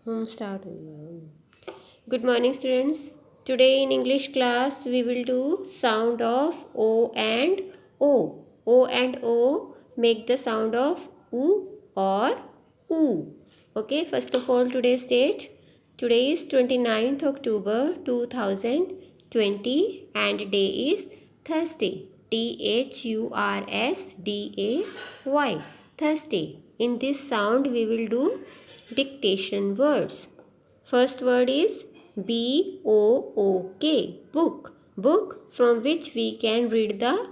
Start. Good morning, students. Today in English class we will do sound of O and O. O and O make the sound of U or U. Okay, first of all today's date. Today is 29th October 2020 and day is Thursday. Thursday. Thursday. In this sound we will do dictation words. First word is B-O-O-K, book. Book from which we can read the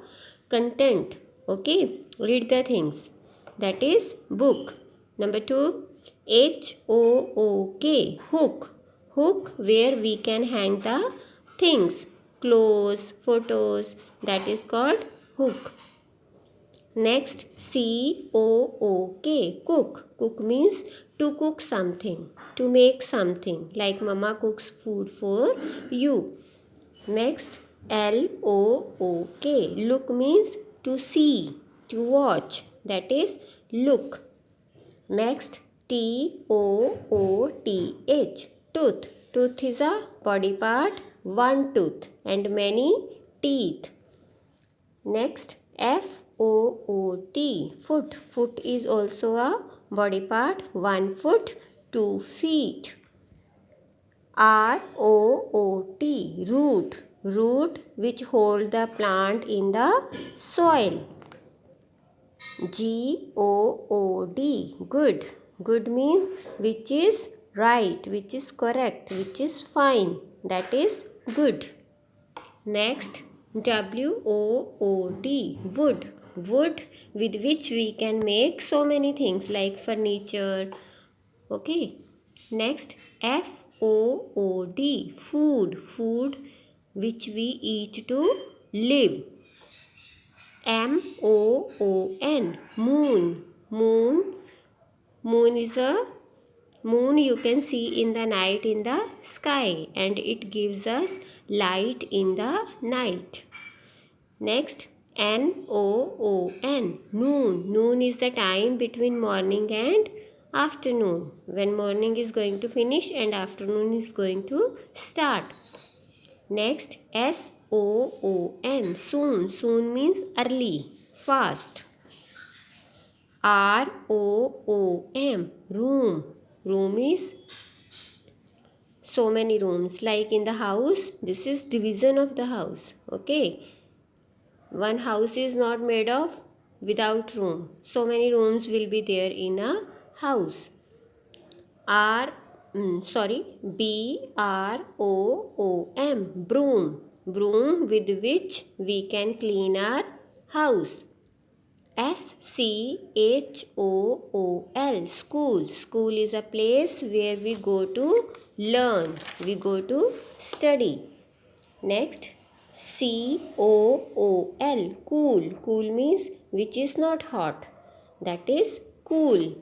content. Okay, read the things. That is book. Number 2, H-O-O-K, hook. Hook where we can hang the things, clothes, photos. That is called hook. Next, C-O-O-K, cook. Cook means to cook something, to make something, like mama cooks food for you. Next, L-O-O-K, look means to see, to watch, that is look. Next, T-O-O-T-H, tooth. Tooth is a body part, one tooth and many teeth. Next, F-O-O-T, foot. Foot is also a body part, 1 foot, 2 feet. R-O-O-T, root. Root which hold the plant in the soil. G-O-O-D, good. Good means which is right, which is correct, which is fine. That is good. Next, W-O-O-D, wood. Wood with which we can make so many things like furniture. Okay. Next, F-O-O-D, food. Food which we eat to live. M-O-O-N, moon. Moon is a moon you can see in the night in the sky and it gives us light in the night. Next, N-O-O-N, noon. Noon is the time between morning and afternoon, when morning is going to finish and afternoon is going to start. Next, S-O-O-N, soon. Soon means early, fast. R-O-O-M, room. Room is so many rooms, like in the house. This is division of the house. Okay, one house is not made of without room. So many rooms will be there in a house. B-R-O-O-M, broom. Broom with which we can clean our house. S-C-H-O-O-L, school. School is a place where we go to learn. We go to study. Next, C-O-O-L, cool. Cool means which is not hot. That is cool.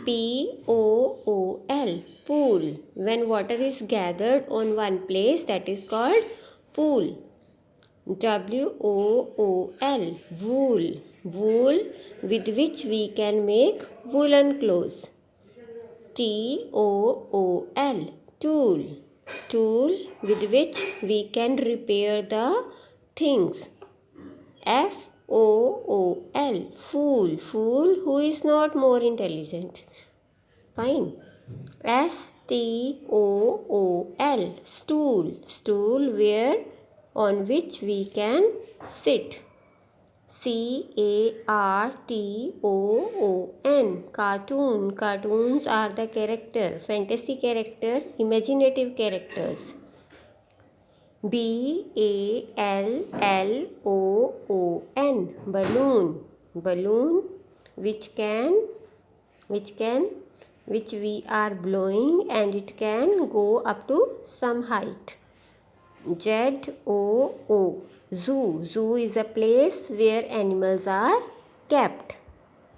P-O-O-L, pool. When water is gathered on one place, that is called pool. W-O-O-L, wool. Wool with which we can make woolen clothes. T-O-O-L, tool. Tool with which we can repair the things. F-O-O-L, fool. Fool who is not more intelligent. Fine. S-T-O-O-L, stool. Stool where on which we can sit. C-A-R-T-O-O-N, cartoon. Cartoons are the character, fantasy character, imaginative characters. B-A-L-L-O-O-N, balloon. Balloon which we are blowing and it can go up to some height. Z-O-O, zoo. Zoo is a place where animals are kept.